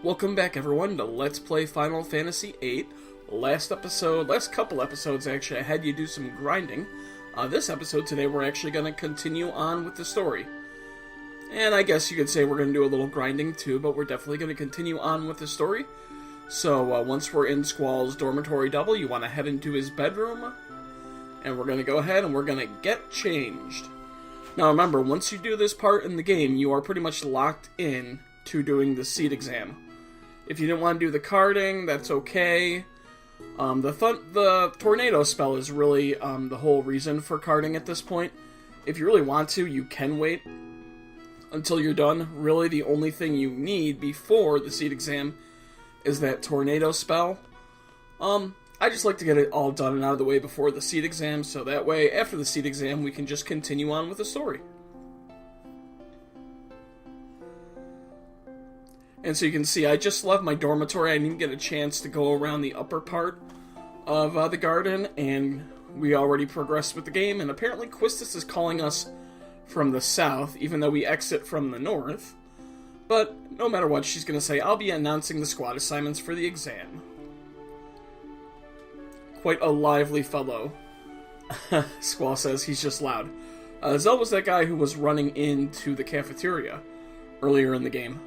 Welcome back, everyone, to Let's Play Final Fantasy VIII. Last couple episodes actually, I had you do some grinding. This episode today, we're actually going to continue on with the story. And I guess you could say we're going to do a little grinding too, but we're definitely going to continue on with the story. So once we're in Squall's dormitory double, you want to head into his bedroom. And we're going to go ahead and we're going to get changed. Now remember, once you do this part in the game, you are pretty much locked in to doing the SeeD exam. If you didn't want to do the carding, that's okay. The tornado spell is really the whole reason for carding at this point. If you really want to, you can wait until you're done. Really, the only thing you need before the SeeD exam is that tornado spell. I just like to get it all done and out of the way before the SeeD exam, so that way, after the SeeD exam, we can just continue on with the story. And so you can see, I just left my dormitory. I didn't get a chance to go around the upper part of the garden, and we already progressed with the game, and apparently Quistis is calling us from the south, even though we exit from the north. But no matter what, she's going to say, I'll be announcing the squad assignments for the exam. Quite a lively fellow. Squall says he's just loud. Zell was that guy who was running into the cafeteria earlier in the game.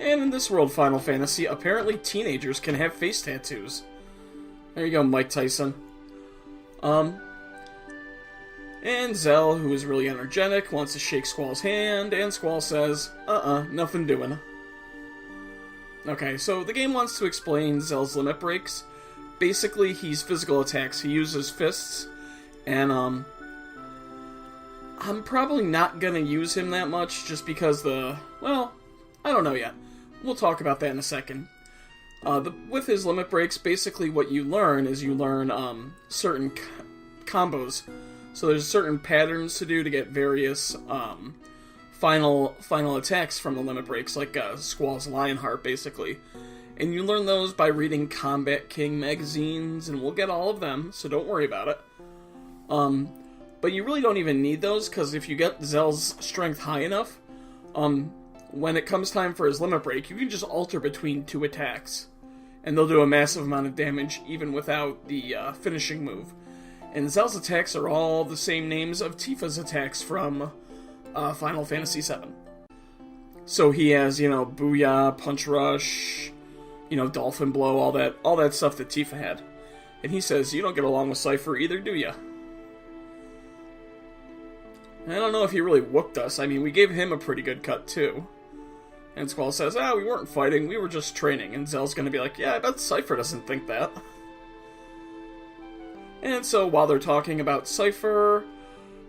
And in this world, Final Fantasy, apparently teenagers can have face tattoos. There you go, Mike Tyson. And Zell, who is really energetic, wants to shake Squall's hand, and Squall says, nothing doing. Okay, so the game wants to explain Zell's limit breaks. Basically, he's physical attacks. He uses fists, and, I'm probably not gonna use him that much, just because I don't know yet. We'll talk about that in a second. With his limit breaks, basically what you learn is certain combos. So there's certain patterns to do to get various final attacks from the limit breaks, like Squall's Lionheart, basically. And you learn those by reading Combat King magazines, and we'll get all of them, so don't worry about it. But you really don't even need those, because if you get Zell's strength high enough, when it comes time for his limit break, you can just alter between two attacks. And they'll do a massive amount of damage, even without the finishing move. And Zell's attacks are all the same names of Tifa's attacks from Final Fantasy VII. So he has, Booyah, Punch Rush, Dolphin Blow, all that stuff that Tifa had. And he says, you don't get along with Cypher either, do ya? I don't know if he really whooped us. I mean, we gave him a pretty good cut, too. And Squall says, we weren't fighting, we were just training. And Zell's gonna be like, yeah, I bet Cypher doesn't think that. And so, while they're talking about Cypher,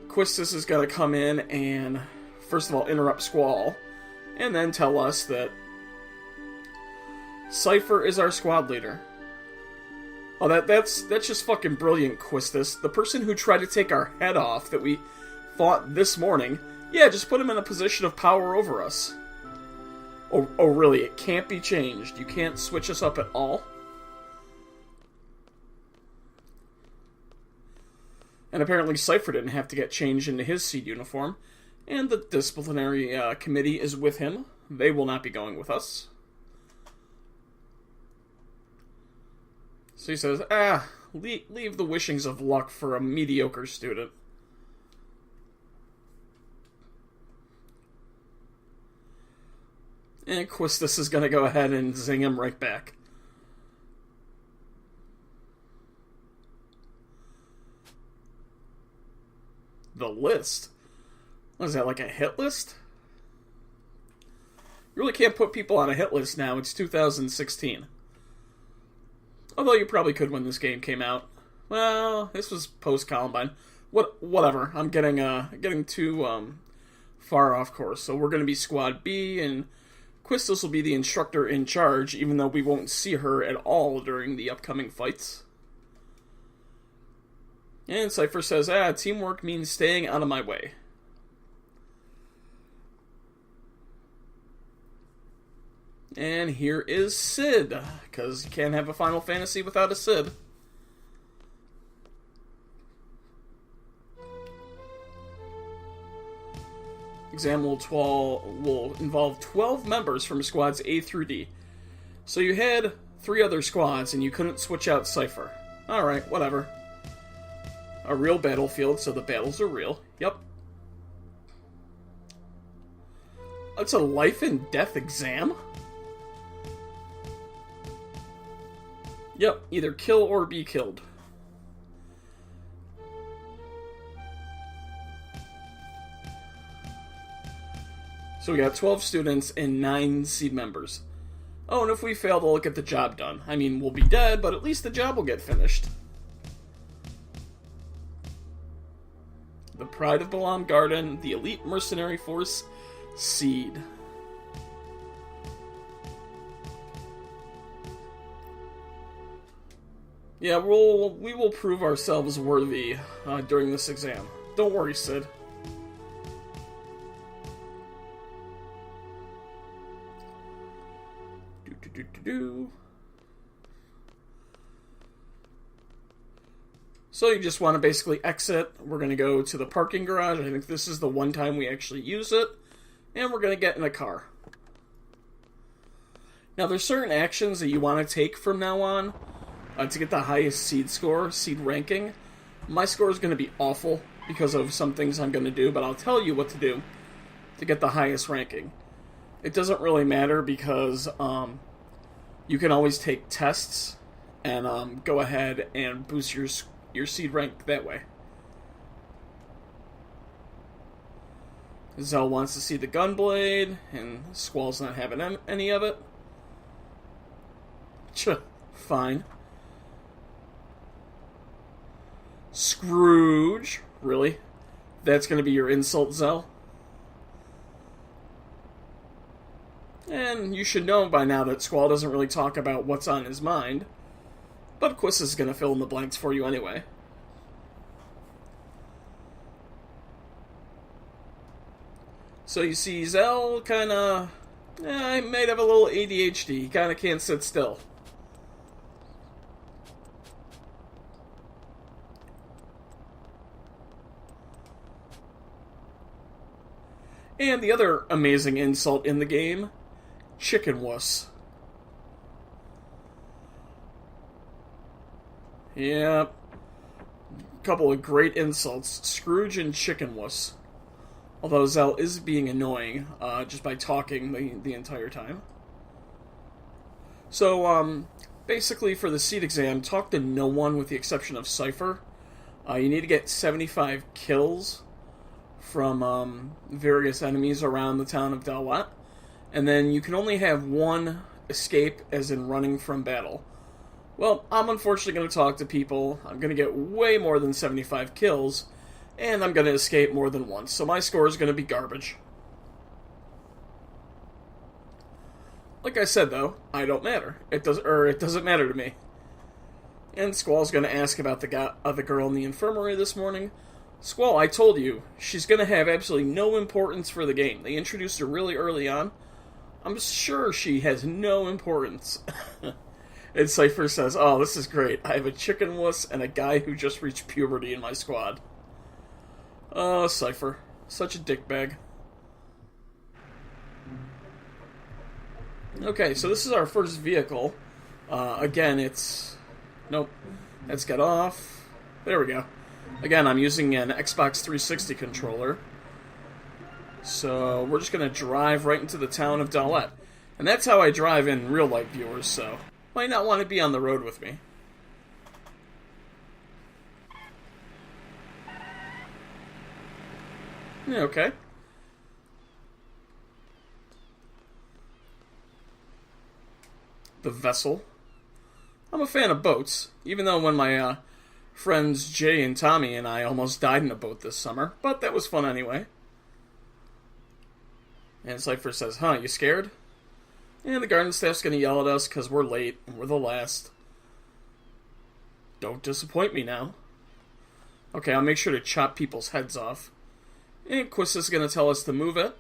Quistis is gonna come in and, first of all, interrupt Squall, and then tell us that Cypher is our squad leader. Oh, that's just fucking brilliant, Quistis. The person who tried to take our head off that we fought this morning, yeah, just put him in a position of power over us. Oh, really? It can't be changed. You can't switch us up at all? And apparently Cypher didn't have to get changed into his SeeD uniform. And the disciplinary committee is with him. They will not be going with us. So he says, leave the wishings of luck for a mediocre student. And Quistis is going to go ahead and zing him right back. The list? What is that, like a hit list? You really can't put people on a hit list now. It's 2016. Although you probably could when this game came out. Well, this was post-Columbine. Whatever. I'm getting too far off course. So we're going to be Squad B, and Quistis will be the instructor in charge, even though we won't see her at all during the upcoming fights. And Cypher says, teamwork means staying out of my way. And here is SeeD, because you can't have a Final Fantasy without a SeeD. exam will involve 12 members from squads A through D. So you had 3 other squads, and you couldn't switch out Cypher. Alright, whatever. A real battlefield, so the battles are real. Yep. It's a life and death exam? Yep, either kill or be killed. So we got 12 students and 9 SeeD members. Oh, and if we fail, they'll get the job done. I mean, we'll be dead, but at least the job will get finished. The Pride of Balam Garden, the Elite Mercenary Force, SeeD. Yeah, we will prove ourselves worthy during this exam. Don't worry, Sid. So you just want to basically exit. We're going to go to the parking garage. I think this is the one time we actually use it. And we're going to get in a car. Now there's certain actions that you want to take from now on to get the highest SeeD score, SeeD ranking. My score is going to be awful because of some things I'm going to do, but I'll tell you what to do to get the highest ranking. It doesn't really matter because you can always take tests and go ahead and boost your SeeD rank that way. Zell wants to see the gunblade, and Squall's not having any of it. Fine. Scrooge? Really? That's going to be your insult, Zell? And you should know by now that Squall doesn't really talk about what's on his mind. But Quiss is going to fill in the blanks for you anyway. So you see Zell kind of... he might have a little ADHD. He kind of can't sit still. And the other amazing insult in the game, chicken wuss. Yeah, couple of great insults, Scrooge and chicken wuss. Although Zell is being annoying just by talking the entire time. So, basically for the SeeD exam, talk to no one with the exception of Cypher. You need to get 75 kills from various enemies around the town of Dollet. And then you can only have one escape, as in running from battle. Well, I'm unfortunately going to talk to people. I'm going to get way more than 75 kills, and I'm going to escape more than once. So my score is going to be garbage. Like I said, though, I don't matter. It doesn't matter to me. And Squall's going to ask about the girl in the infirmary this morning. Squall, I told you, she's going to have absolutely no importance for the game. They introduced her really early on. I'm sure she has no importance. And Cypher says, oh, this is great. I have a chicken wuss and a guy who just reached puberty in my squad. Oh, Cypher. Such a dickbag. Okay, so this is our first vehicle. Again, it's... Nope. Let's get off. There we go. Again, I'm using an Xbox 360 controller. So, we're just going to drive right into the town of Dollet. And that's how I drive in real-life, viewers, so... Might not want to be on the road with me. Yeah, okay. The vessel. I'm a fan of boats, even though when my friends Jay and Tommy and I almost died in a boat this summer, but that was fun anyway. And Cypher says, huh, you scared? And the garden staff's gonna yell at us because we're late and we're the last. Don't disappoint me now. Okay, I'll make sure to chop people's heads off. And Quiss is gonna tell us to move it.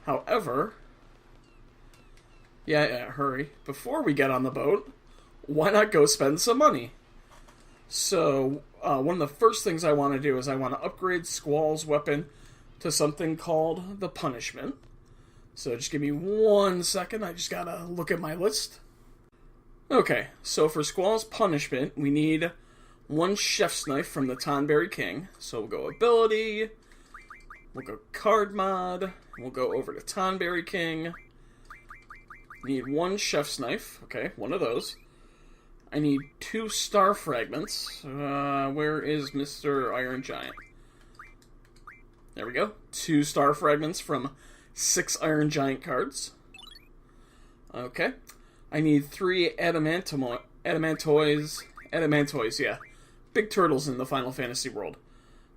However... Yeah, hurry. Before we get on the boat, why not go spend some money? So, one of the first things I want to do is I want to upgrade Squall's weapon to something called the Punishment. So just give me 1 second, I just gotta look at my list. Okay, so for Squall's Punishment, we need 1 Chef's Knife from the Tonberry King. So we'll go Ability, we'll go Card Mod, we'll go over to Tonberry King. Need 1 Chef's Knife, okay, 1 of those. I need 2 Star Fragments. Where is Mr. Iron Giant? There we go. 2 Star Fragments from 6 Iron Giant cards. Okay. I need 3 Adamantoids, yeah. Big turtles in the Final Fantasy world.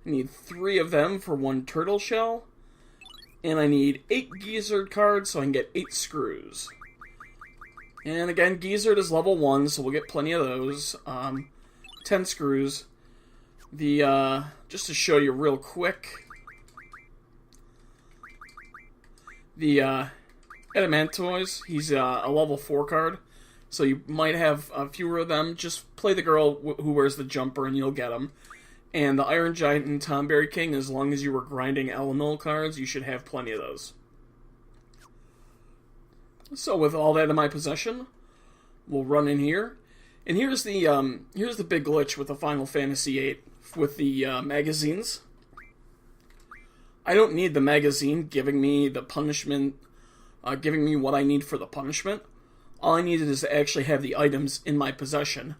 I need 3 of them for 1 turtle shell. And I need 8 Gizzard cards so I can get 8 screws. And again, Gizzard is level 1, so we'll get plenty of those. 10 screws. Just to show you real quick, the Adamantoids, he's a level 4 card, so you might have fewer of them. Just play the girl who wears the jumper and you'll get them. And the Iron Giant and Tonberry King, as long as you were grinding Elemental cards, you should have plenty of those. So with all that in my possession, we'll run in here. And here's the big glitch with the Final Fantasy VIII with the magazines. I don't need the magazine giving me the punishment, giving me what I need for the punishment. All I needed is to actually have the items in my possession,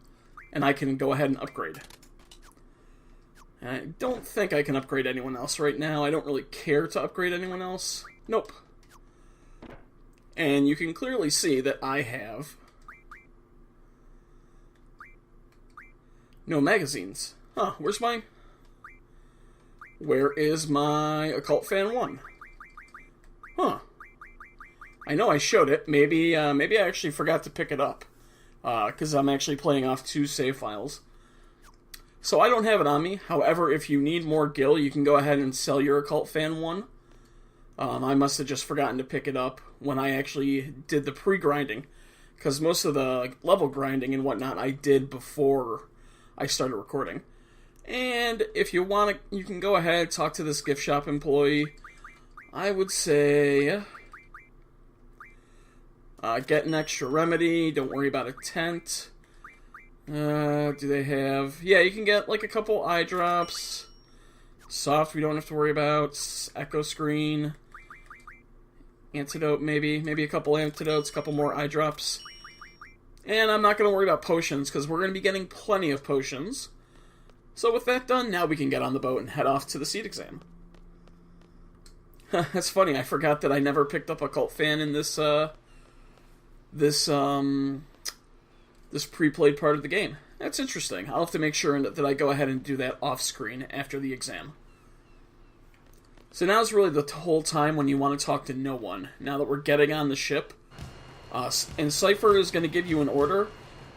and I can go ahead and upgrade. And I don't think I can upgrade anyone else right now. I don't really care to upgrade anyone else. Nope. And you can clearly see that I have no magazines. Huh, where is my Occult Fan 1? Huh. I know I showed it. Maybe I actually forgot to pick it up. Because I'm actually playing off 2 save files. So I don't have it on me. However, if you need more gil, you can go ahead and sell your Occult Fan 1. I must have just forgotten to pick it up when I actually did the pre-grinding. Because most of the level grinding and whatnot I did before I started recording. And if you want to, you can go ahead, talk to this gift shop employee. I would say get an extra remedy. Don't worry about a tent. Do they have... Yeah, you can get like a couple eye drops. Soft, we don't have to worry about. Echo screen. Antidote, maybe a couple antidotes, a couple more eye drops. And I'm not going to worry about potions, because we're going to be getting plenty of potions. So with that done, now we can get on the boat and head off to the SeeD exam. That's funny, I forgot that I never picked up Occult Fan in this pre-played part of the game. That's interesting. I'll have to make sure that I go ahead and do that off-screen after the exam. So now's really the whole time when you want to talk to no one. Now that we're getting on the ship, and Cypher is going to give you an order,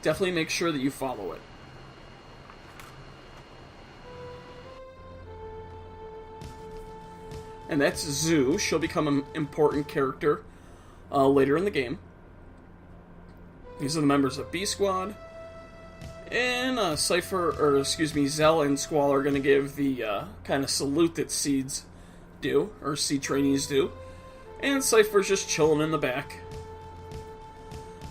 definitely make sure that you follow it. And that's Zoo. She'll become an important character later in the game. These are the members of B Squad. And Zell and Squall are going to give the kind of salute that SeeDs do, or SeeD trainees do. And Cypher's just chilling in the back.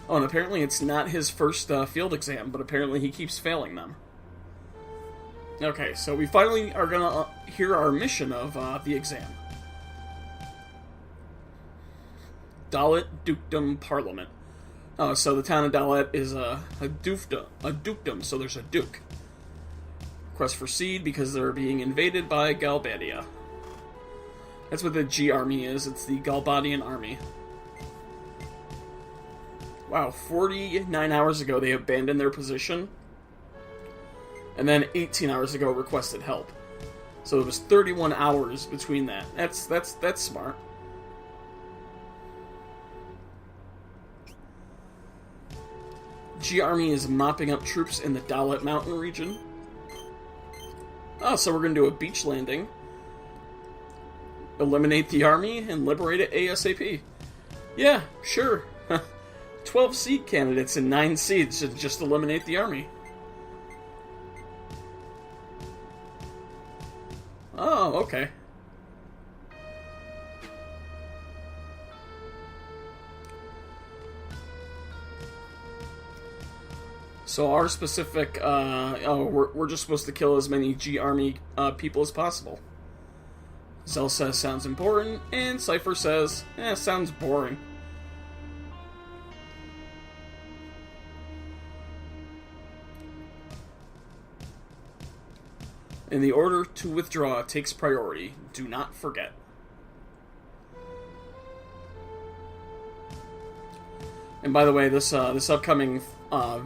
Oh, and apparently it's not his first field exam, but apparently he keeps failing them. Okay, so we finally are going to hear our mission of the exam. Dollet Dukedom Parliament. So the town of Dollet is a dukedom, so there's a duke. Quest for SeeD because they're being invaded by Galbadia. That's what the G army is, it's the Galbadian army. Wow, 49 hours ago they abandoned their position, and then 18 hours ago requested help. So it was 31 hours between that. That's smart. G Army is mopping up troops in the Dollet Mountain region. Oh, so we're going to do a beach landing. Eliminate the army and liberate it ASAP. Yeah, sure. 12 SeeD candidates and 9 SeeDs to just eliminate the army. Oh, okay. So our specific, we're just supposed to kill as many G Army people as possible. Zell says sounds important, and Cypher says, sounds boring. And the order to withdraw takes priority. Do not forget. And by the way, this upcoming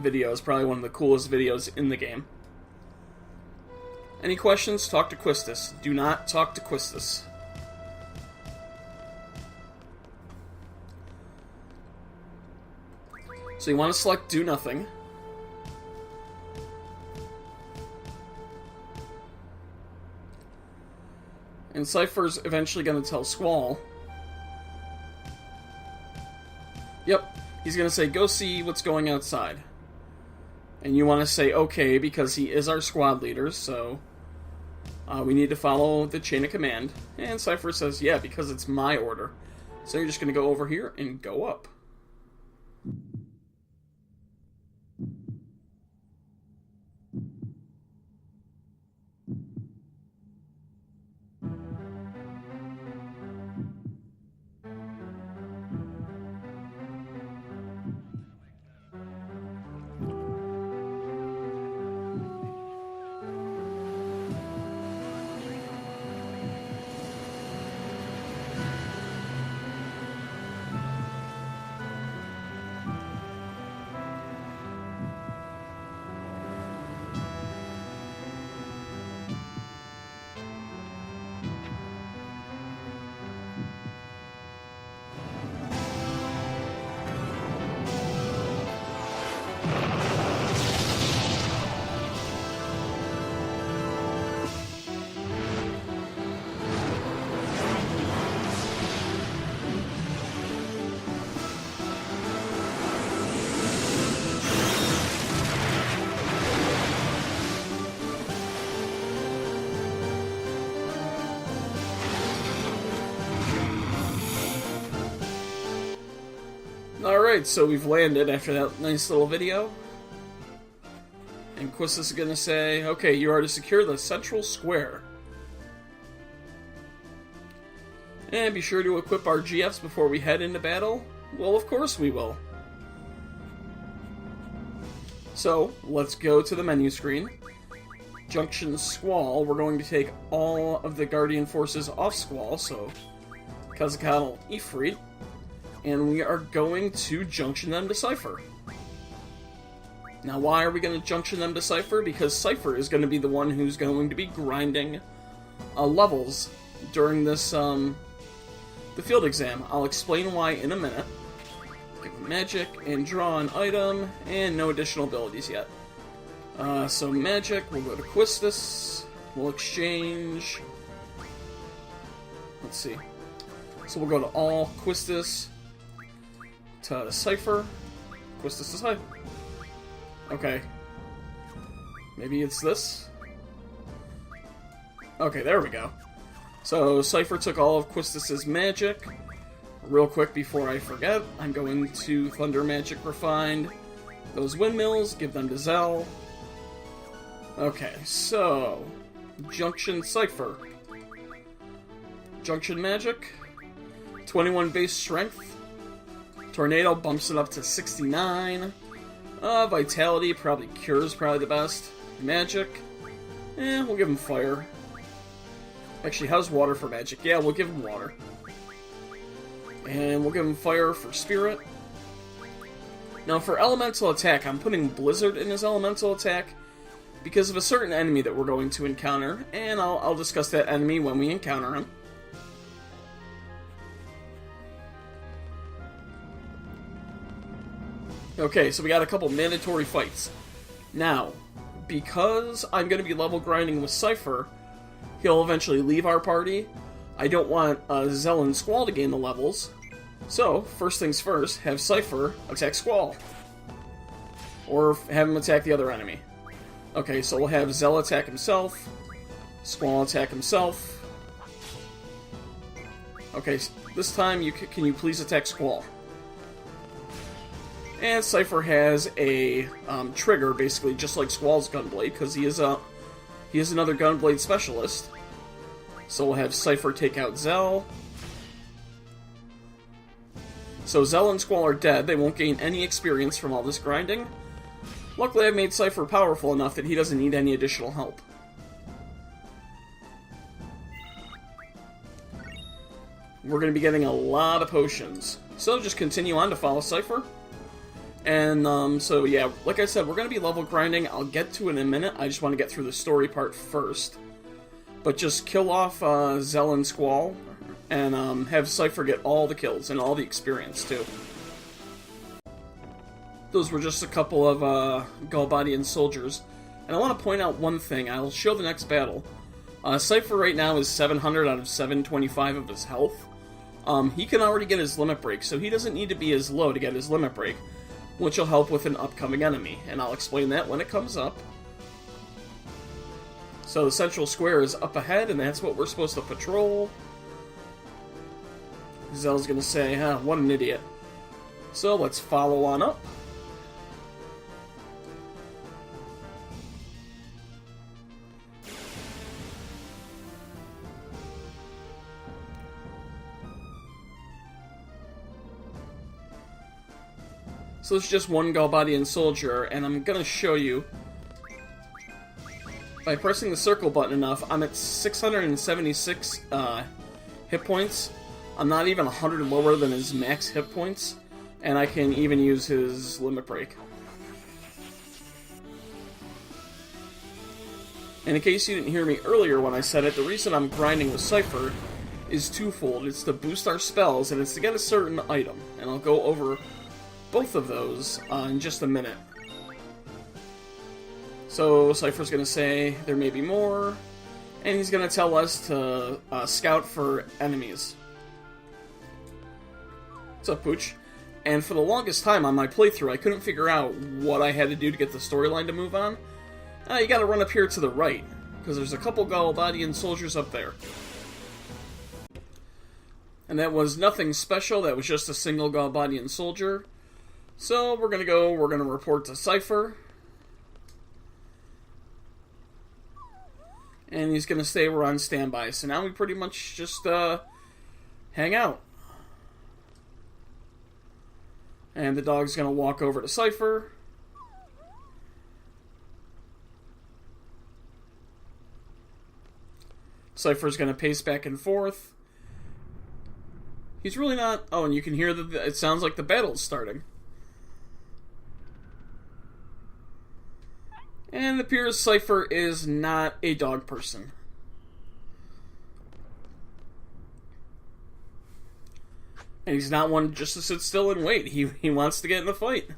video is probably one of the coolest videos in the game. Any questions? Talk to Quistis. Do not talk to Quistis. So you want to select Do Nothing. And Cypher's eventually going to tell Squall. Yep. He's going to say, go see what's going outside. And you want to say, okay, because he is our squad leader, so we need to follow the chain of command. And Cypher says, yeah, because it's my order. So you're just going to go over here and go up. Alright, so we've landed after that nice little video. And Quistis is going to say, okay, you are to secure the central square. And be sure to equip our GFs before we head into battle. Well, of course we will. So, let's go to the menu screen. Junction Squall. We're going to take all of the Guardian forces off Squall, so Kazakal Ifrit. And we are going to junction them to Cypher. Now, why are we going to junction them to Cypher? Because Cypher is going to be the one who's going to be grinding levels during this, the field exam. I'll explain why in a minute. Give him magic and draw an item, and no additional abilities yet. So magic, we'll go to Quistis. We'll exchange. Let's see. So we'll go to all Quistis. To Cypher. Quistis to Cypher. Okay. Maybe it's this? Okay, there we go. So, Cypher took all of Quistis' magic. Real quick before I forget, I'm going to Thunder Magic Refined those windmills, give them to Zell. Okay, so... Junction Cypher. Junction Magic. 21 base strength. Tornado bumps it up to 69. Vitality, probably Cure's probably the best. Magic. We'll give him Fire. Actually, how's Water for Magic? Yeah, we'll give him Water. And we'll give him Fire for Spirit. Now, for Elemental Attack, I'm putting Blizzard in his Elemental Attack because of a certain enemy that we're going to encounter, and I'll discuss that enemy when we encounter him. Okay, so we got a couple mandatory fights. Now, because I'm going to be level grinding with Cypher, he'll eventually leave our party. I don't want Zell and Squall to gain the levels. So, first things first, have Cypher attack Squall. Or have him attack the other enemy. Okay, so we'll have Zell attack himself. Squall attack himself. Okay, this time can you please attack Squall? And Cypher has a trigger, basically just like Squall's Gunblade, because he is another Gunblade specialist. So we'll have Cypher take out Zell. So Zell and Squall are dead. They won't gain any experience from all this grinding. Luckily, I've made Cypher powerful enough that he doesn't need any additional help. We're going to be getting a lot of potions. So just continue on to follow Cypher. And, so yeah, like I said, we're going to be level grinding. I'll get to it in a minute. I just want to get through the story part first. But just kill off Zell and Squall, and have Cypher get all the kills and all the experience, too. Those were just a couple of Galbadian soldiers. And I want to point out one thing. I'll show the next battle. Cypher right now is 700 out of 725 of his health. He can already get his limit break, so he doesn't need to be as low to get his limit break, which will help with an upcoming enemy, and I'll explain that when it comes up. So the central square is up ahead, and that's what we're supposed to patrol. Zell's gonna say, what an idiot. So let's follow on up. So it's just one Galbadian soldier, and I'm gonna show you. By pressing the circle button enough, I'm at 676 hit points. I'm not even 100 lower than his max hit points, and I can even use his limit break. And in case you didn't hear me earlier when I said it, the reason I'm grinding with Cypher is twofold. It's to boost our spells, and it's to get a certain item. And I'll go over both of those in just a minute. So Cypher's going to say there may be more, and he's going to tell us to scout for enemies. What's up, Pooch? And for the longest time on my playthrough, I couldn't figure out what I had to do to get the storyline to move on. You gotta run up here to the right, because there's a couple Galbadian soldiers up there. And that was nothing special, that was just a single Galbadian soldier. So we're gonna report to Cypher. And he's gonna say we're on standby. So now we pretty much just hang out. And the dog's gonna walk over to Cypher. Cypher's gonna pace back and forth. He's really not... Oh, and you can hear that it sounds like the battle's starting. And it appears Cypher is not a dog person. And he's not one just to sit still and wait. He wants to get in the fight.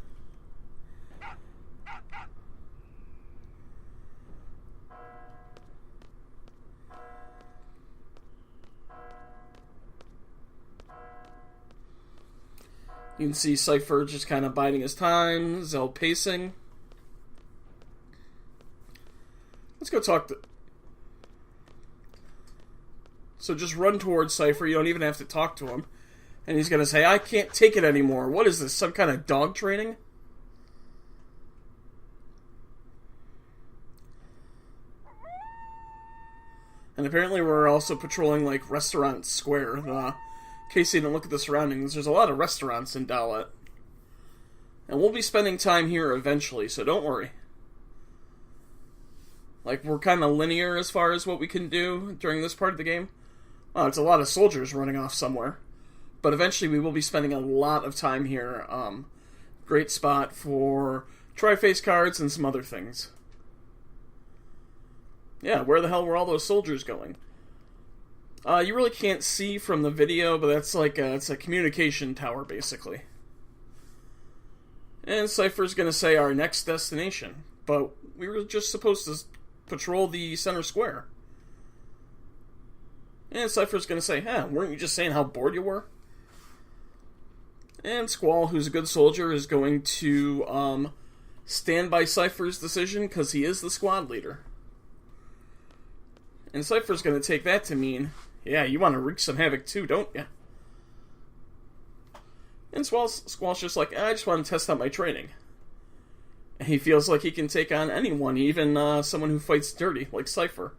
You can see Cypher just kind of biding his time, Zell pacing. Let's go talk to... So just run towards Cypher, you don't even have to talk to him. And he's going to say, I can't take it anymore. What is this, some kind of dog training? And apparently we're also patrolling, like, Restaurant Square. In case you didn't look at the surroundings, there's a lot of restaurants in Dollet. And we'll be spending time here eventually, so don't worry. Like, we're kind of linear as far as what we can do during this part of the game. Oh, it's a lot of soldiers running off somewhere. But eventually we will be spending a lot of time here. Great spot for tri-face cards and some other things. Yeah, where the hell were all those soldiers going? You really can't see from the video, but that's like it's a communication tower, basically. And Cypher's going to say our next destination. But we were just supposed to patrol the center square. And Cypher's going to say, weren't you just saying how bored you were? And Squall, who's a good soldier, is going to stand by Cypher's decision, because he is the squad leader. And Cypher's gonna take that to mean, yeah, you want to wreak some havoc too, don't ya? And Squall's just like, I just want to test out my training. And he feels like he can take on anyone, even someone who fights dirty, like Seifer.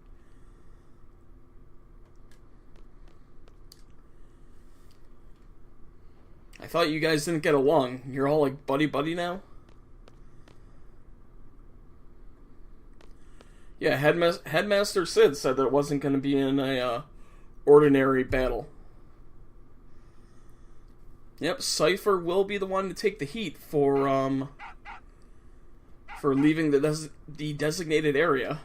I thought you guys didn't get along. You're all like buddy-buddy now? Yeah, Headmaster SeeD said that it wasn't going to be in a ordinary battle. Yep, Cypher will be the one to take the heat for leaving the designated area.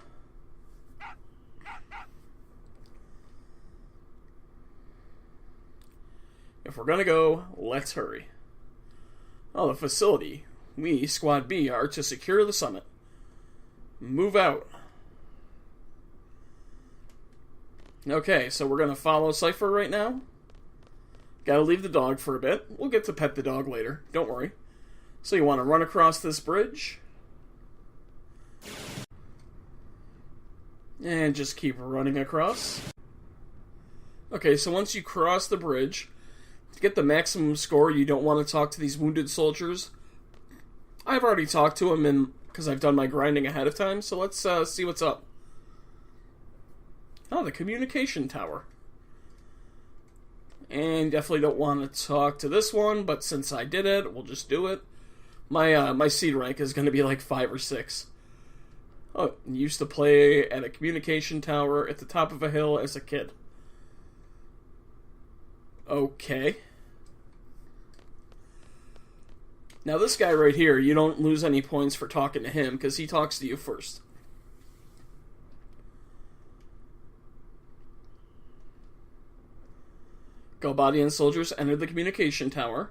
If we're gonna go, let's hurry. Oh, the facility. We, Squad B, are to secure the summit. Move out. Okay, so we're gonna follow Cypher right now. Gotta leave the dog for a bit. We'll get to pet the dog later. Don't worry. So you want to run across this bridge. And just keep running across. Okay, so once you cross the bridge, to get the maximum score, you don't want to talk to these wounded soldiers. I've already talked to them because I've done my grinding ahead of time, so let's see what's up. Oh, the communication tower. And definitely don't want to talk to this one, but since I did it, we'll just do it. My SeeD rank is going to be like 5 or 6. Oh, used to play at a communication tower at the top of a hill as a kid. Okay. Now this guy right here, you don't lose any points for talking to him, because he talks to you first. Galbadian soldiers entered the communication tower.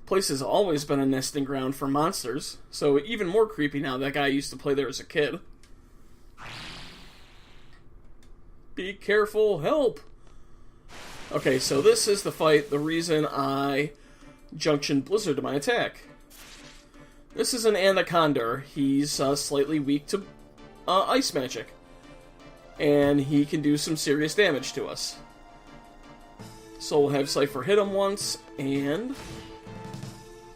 Place has always been a nesting ground for monsters, so even more creepy now that guy used to play there as a kid. Be careful, help! Okay, so this is the fight, the reason I junctioned Blizzard to my attack. This is an Anaconda. He's slightly weak to ice magic, and he can do some serious damage to us. So we'll have Cypher hit him once, and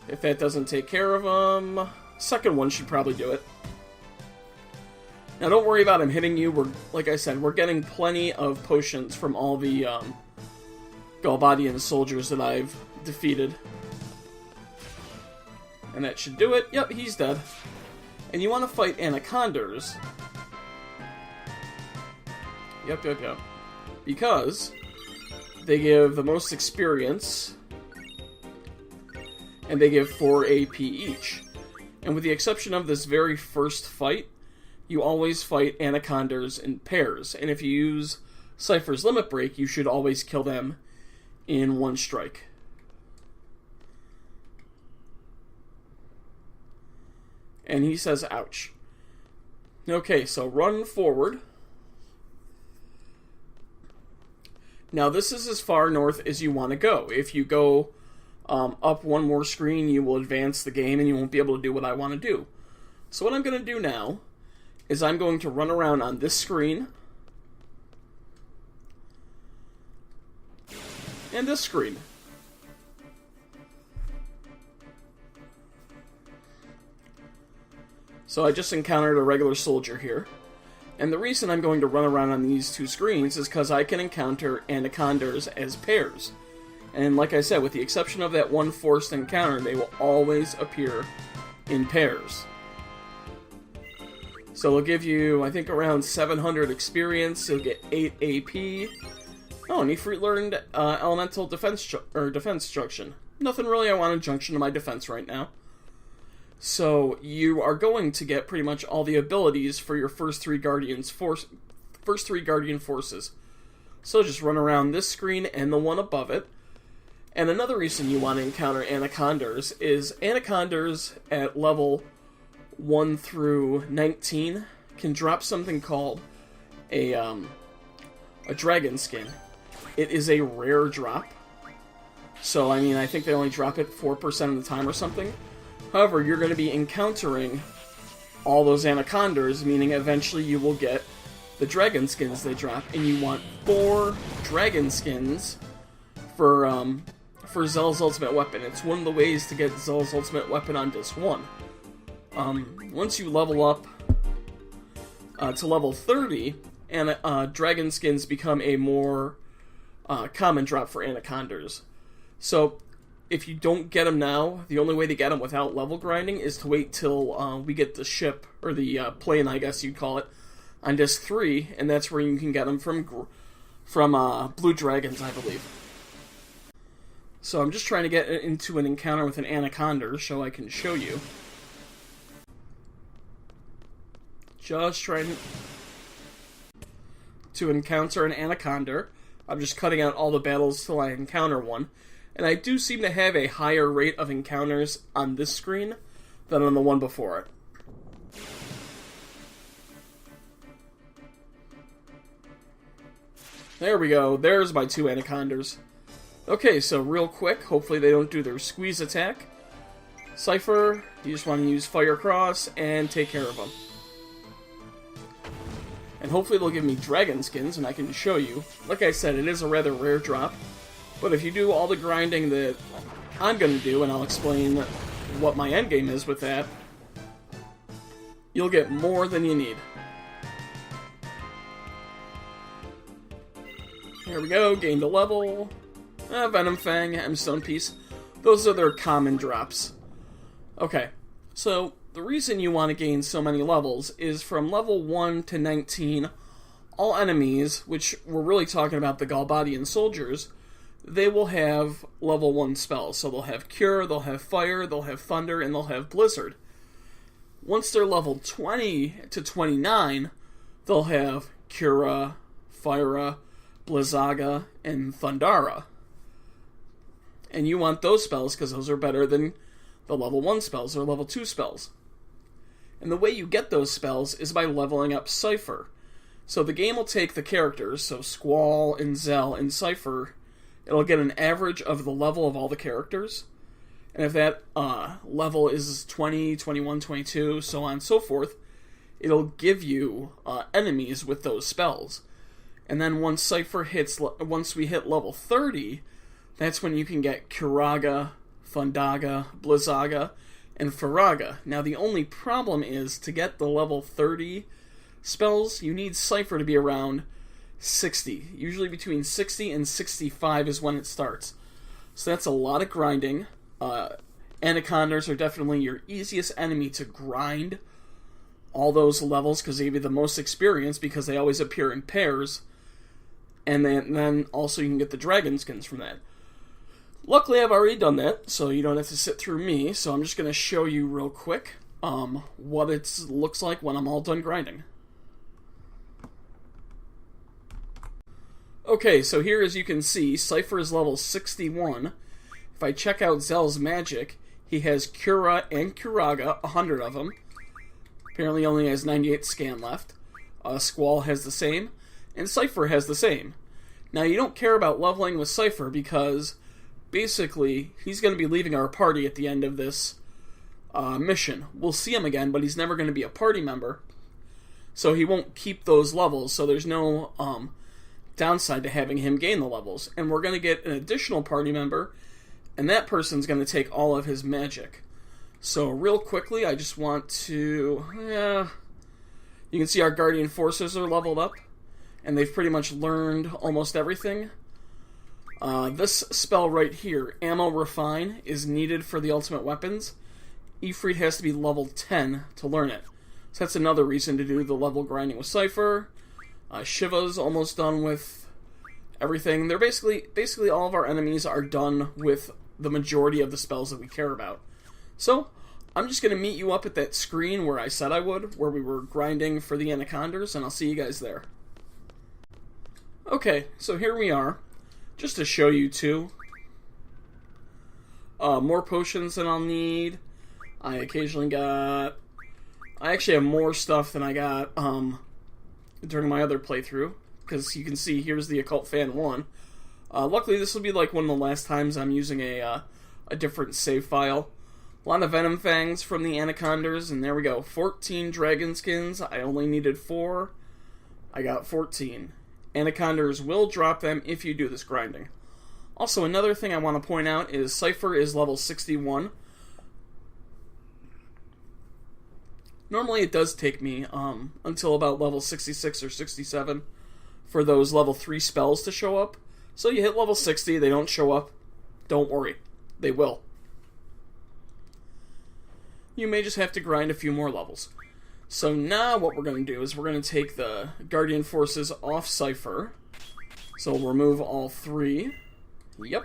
if that doesn't take care of him, second one should probably do it. Now don't worry about him hitting you. Like I said, we're getting plenty of potions from all the Galbadian soldiers that I've defeated. And that should do it. Yep, he's dead. And you want to fight Anacondas. Yep. Because they give the most experience, and they give 4 AP each. And with the exception of this very first fight, you always fight Anacondas in pairs. And if you use Cypher's Limit Break, you should always kill them in one strike. And he says, ouch. Okay, so run forward. Now, this is as far north as you want to go. If you go up one more screen, you will advance the game and you won't be able to do what I want to do. So what I'm going to do now is I'm going to run around on this screen and this screen. So I just encountered a regular soldier here. And the reason I'm going to run around on these two screens is because I can encounter Anacondas as pairs. And like I said, with the exception of that one forced encounter, they will always appear in pairs. So it'll give you, I think, around 700 experience. You'll get 8 AP. Oh, and you learned Elemental Defense Junction. Nothing really I want to junction to my defense right now. So you are going to get pretty much all the abilities for your first 3 Guardian Forces. So just run around this screen and the one above it. And another reason you want to encounter Anacondas is Anacondas at level 1 through 19 can drop something called a dragon skin. It is a rare drop. So, I mean, I think they only drop it 4% of the time or something. However, you're going to be encountering all those Anacondas, meaning eventually you will get the dragon skins they drop, and you want 4 dragon skins for Zell's ultimate weapon. It's one of the ways to get Zell's ultimate weapon on Disc 1. Once you level up to level 30, and dragon skins become a more common drop for anacondas. So if you don't get them now, the only way to get them without level grinding is to wait till we get the ship, or the plane, I guess you'd call it, on Disc 3, and that's where you can get them from blue dragons, I believe. So I'm just trying to get into an encounter with an anaconda so I can show you. Just trying to encounter an anaconda. I'm just cutting out all the battles till I encounter one. And I do seem to have a higher rate of encounters on this screen than on the one before it. There we go. There's my 2 anacondas. Okay, so real quick, hopefully they don't do their squeeze attack. Cypher, you just want to use Fire Cross and take care of them. And hopefully they'll give me dragon skins and I can show you. Like I said, it is a rather rare drop. But if you do all the grinding that I'm going to do, and I'll explain what my endgame is with that, you'll get more than you need. Here we go, gained a level. Venom Fang, M-Stone Piece. Those are their common drops. Okay, so the reason you want to gain so many levels is from level 1 to 19, all enemies, which we're really talking about the Galbadian soldiers, they will have level 1 spells. So they'll have Cure, they'll have Fire, they'll have Thunder, and they'll have Blizzard. Once they're level 20 to 29, they'll have Cura, Fire, Blizzaga, and Thundara. And you want those spells because those are better than the level 1 spells or level 2 spells. And the way you get those spells is by leveling up Cypher. So the game will take the characters, so Squall and Zell and Cypher, it'll get an average of the level of all the characters. And if that level is 20, 21, 22, so on and so forth, it'll give you enemies with those spells. And then once we hit level 30, that's when you can get Curaga, Thundaga, Blizzaga, and Faraga. Now the only problem is, to get the level 30 spells, you need Cypher to be around 60. Usually between 60 and 65 is when it starts. So that's a lot of grinding. Anacondas are definitely your easiest enemy to grind all those levels because they give you the most experience because they always appear in pairs. And then also you can get the dragon skins from that. Luckily I've already done that, so you don't have to sit through me. So I'm just going to show you real quick what it looks like when I'm all done grinding. Okay, so here, as you can see, Cypher is level 61. If I check out Zell's magic, he has Cura and Curaga, 100 of them. Apparently only has 98 scan left. Squall has the same, and Cypher has the same. Now, you don't care about leveling with Cypher because, basically, he's going to be leaving our party at the end of this mission. We'll see him again, but he's never going to be a party member, so he won't keep those levels, so there's no downside to having him gain the levels. And we're going to get an additional party member, and that person's going to take all of his magic. So real quickly, I just want to... you can see our Guardian Forces are leveled up, and they've pretty much learned almost everything. This spell right here, Ammo Refine, is needed for the ultimate weapons. Ifrit has to be level 10 to learn it. So that's another reason to do the level grinding with Cypher. Shiva's almost done with everything. They're basically all of our enemies are done with the majority of the spells that we care about. So, I'm just going to meet you up at that screen where I said I would, where we were grinding for the anacondas, and I'll see you guys there. Okay, so here we are. Just to show you two. More potions than I'll need. I actually have more stuff than I got during my other playthrough, because you can see here's the Occult Fan 1. Luckily this will be like one of the last times I'm using a different save file. A lot of Venom Fangs from the Anacondas, and there we go. 14 dragon skins. I only needed 4. I got 14. Anaconders will drop them if you do this grinding. Also, another thing I want to point out is Cypher is level 61. Normally it does take me until about level 66 or 67 for those level 3 spells to show up. So you hit level 60, they don't show up. Don't worry, they will. You may just have to grind a few more levels. So now what we're going to do is we're going to take the Guardian Forces off Cypher. So we'll remove all 3. Yep.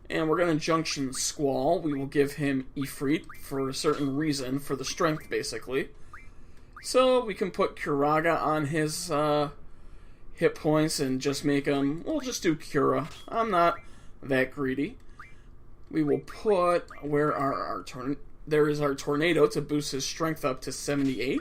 And we're going to junction Squall. We will give him Ifrit for a certain reason, for the strength basically. So we can put Curaga on his hit points and just make him, we'll just do Cura. I'm not that greedy. We will put, where are our there is our Tornado to boost his strength up to 78.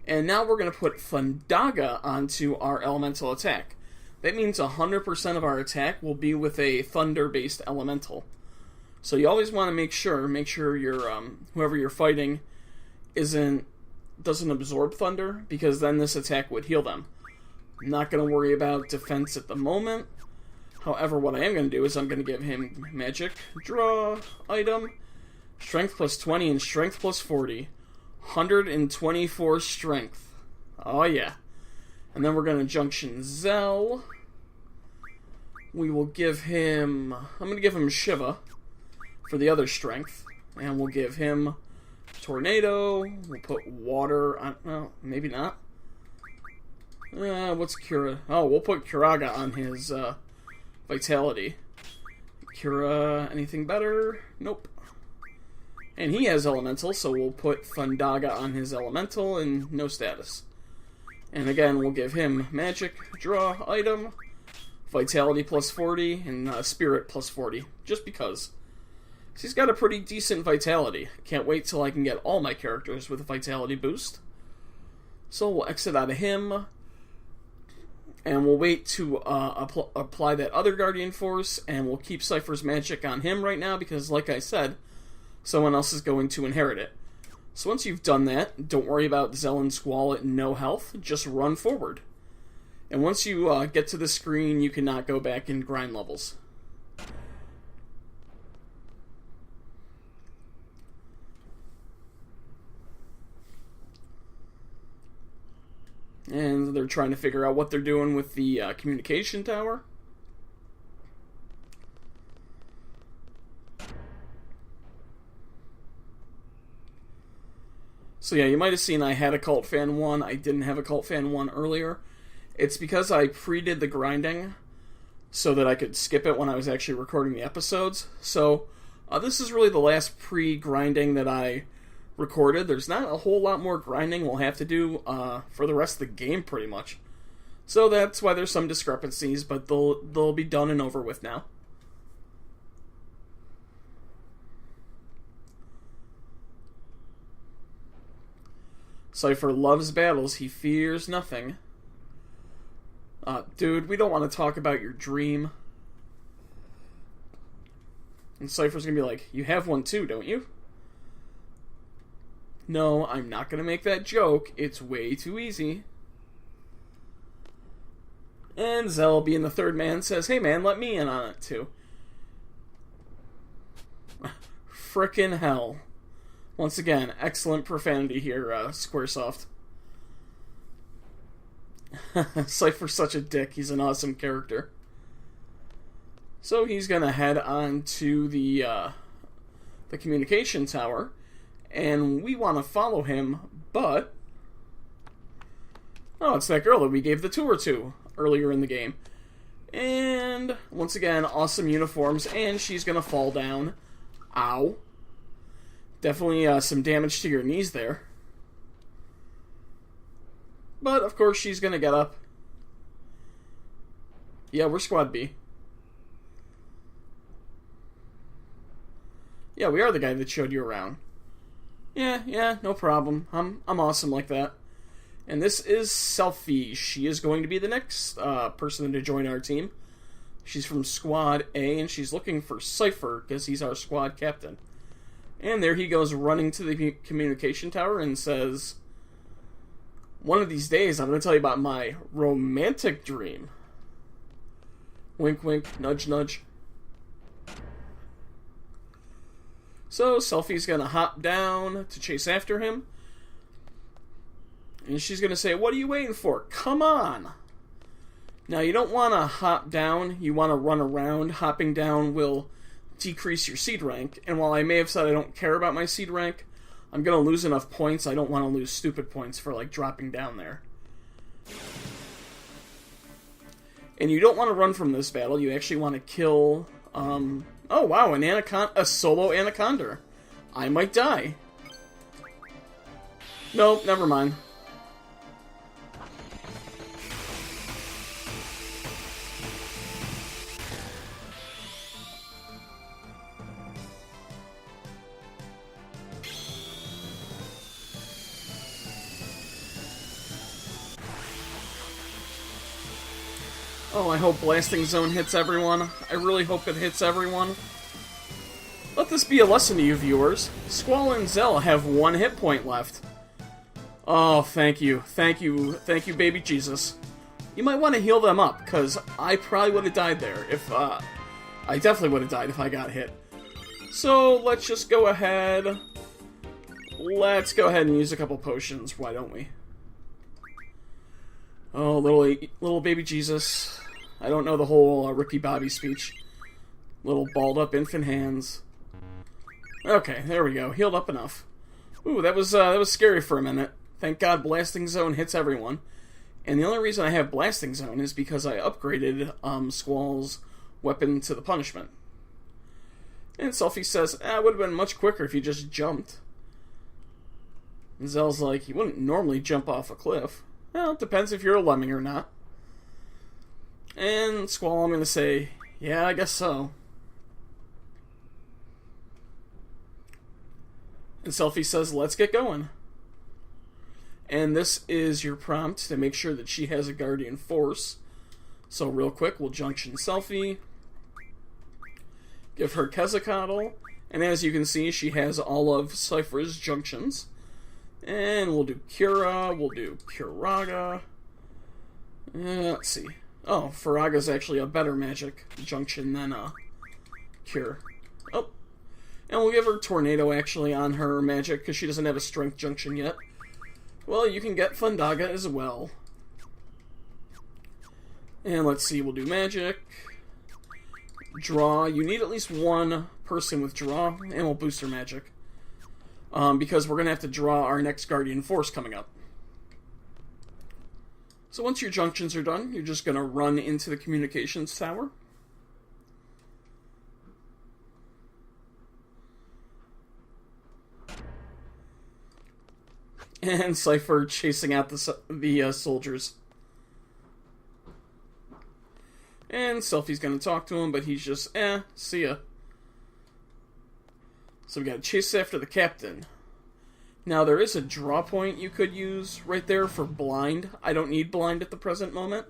And now we're going to put Thundaga onto our elemental attack. That means 100% of our attack will be with a thunder-based elemental. So you always want to make sure your whoever you're fighting doesn't absorb thunder, because then this attack would heal them. I'm not going to worry about defense at the moment. However, what I am going to do is I'm going to give him magic, draw, item, strength plus 20 and strength plus 40. 124 strength. Oh yeah. And then we're going to junction Zell. We will give him, I'm going to give him Shiva for the other strength. And we'll give him Tornado. We'll put water on, well, maybe not. What's Cura? Oh, we'll put Curaga on his Vitality. Cura, anything better? Nope. And he has Elemental, so we'll put Thundaga on his Elemental and no status. And again, we'll give him Magic, Draw, Item, Vitality plus 40, and Spirit plus 40, just because. So he's got a pretty decent Vitality. Can't wait till I can get all my characters with a Vitality boost. So we'll exit out of him. And we'll wait to apply that other Guardian Force, and we'll keep Cypher's magic on him right now, because like I said, someone else is going to inherit it. So once you've done that, don't worry about Zell and Squall at no health, just run forward. And once you get to the screen, you cannot go back and grind levels. And they're trying to figure out what they're doing with the communication tower. So yeah, you might have seen I had a Cult Fan 1. I didn't have a Cult Fan 1 earlier. It's because I pre-did the grinding so that I could skip it when I was actually recording the episodes. So this is really the last pre-grinding that I recorded. There's not a whole lot more grinding we'll have to do for the rest of the game, pretty much. So that's why there's some discrepancies, but they'll be done and over with now. Cypher loves battles. He fears nothing. Dude, we don't want to talk about your dream. And Cypher's gonna be like, you have one too, don't you? No, I'm not gonna make that joke. It's way too easy. And Zell, being the third man, says, hey man, let me in on it too. Frickin' hell. Once again, excellent profanity here, Squaresoft. Cypher's such a dick. He's an awesome character. So he's gonna head on to the communication tower, and we want to follow him, but oh, it's that girl that we gave the tour to earlier in the game. And once again, awesome uniforms, and she's gonna fall down. Ow. Definitely some damage to your knees there. But, of course, she's going to get up. Yeah, we're Squad B. Yeah, we are the guy that showed you around. Yeah, no problem. I'm awesome like that. And this is Selfie. She is going to be the next person to join our team. She's from Squad A, and she's looking for Cypher, because he's our squad captain. And there he goes running to the communication tower and says, one of these days I'm going to tell you about my romantic dream. Wink, wink, nudge, nudge. So, Selfie's going to hop down to chase after him. And she's going to say, what are you waiting for? Come on! Now, you don't want to hop down. You want to run around. Hopping down will decrease your SeeD rank. And while I may have said I don't care about my SeeD rank, I'm going to lose enough points. I don't want to lose stupid points for, like, dropping down there. And you don't want to run from this battle. You actually want to kill... oh, wow, a solo anaconda. I might die. Nope, never mind. Oh, I hope Blasting Zone hits everyone. I really hope it hits everyone. Let this be a lesson to you viewers. Squall and Zell have 1 hit point left. Oh, thank you. Thank you. Thank you, baby Jesus. You might want to heal them up, because I probably would have died there if, I definitely would have died if I got hit. So, let's just go ahead. Let's go ahead and use a couple potions, why don't we? Oh, little baby Jesus. I don't know the whole Ricky Bobby speech. Little balled up infant hands. Okay, there we go. Healed up enough. Ooh, that was scary for a minute. Thank God Blasting Zone hits everyone. And the only reason I have Blasting Zone is because I upgraded Squall's weapon to the punishment. And Selfie says, it would have been much quicker if you just jumped. And Zell's like, you wouldn't normally jump off a cliff. Well, it depends if you're a lemming or not. And Squall, I'm going to say, yeah, I guess so. And Selfie says, let's get going. And this is your prompt to make sure that she has a Guardian Force. So real quick, we'll junction Selfie. Give her Quetzalcoatl. And as you can see, she has all of Seifer's junctions. And we'll do Cura, we'll do Curaga. Let's see. Oh, Faraga's actually a better magic junction than Cure. Oh. And we'll give her Tornado actually on her magic, because she doesn't have a strength junction yet. Well, you can get Fundaga as well. And let's see, we'll do magic. Draw. You need at least one person with draw, and we'll boost her magic. Because we're going to have to draw our next Guardian Force coming up. So once your junctions are done, you're just going to run into the communications tower. And Cypher chasing out the soldiers. And Selfie's going to talk to him, but he's just, see ya. So we got to chase after the captain. Now, there is a draw point you could use right there for blind. I don't need blind at the present moment,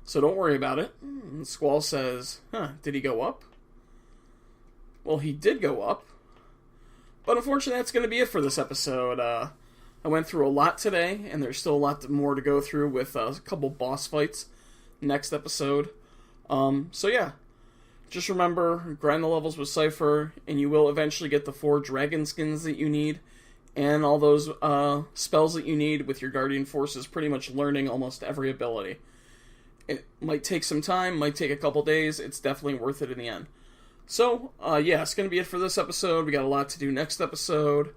so don't worry about it. And Squall says, did he go up? Well, he did go up. But unfortunately, that's going to be it for this episode. I went through a lot today, and there's still a lot more to go through with a couple boss fights next episode. So yeah. Just remember, grind the levels with Cypher, and you will eventually get the 4 dragon skins that you need, and all those spells that you need with your Guardian Forces, pretty much learning almost every ability. It might take some time, might take a couple days, it's definitely worth it in the end. So, yeah, it's going to be it for this episode. We got a lot to do next episode.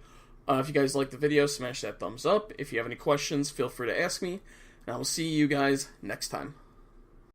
If you guys like the video, smash that thumbs up. If you have any questions, feel free to ask me, and I will see you guys next time.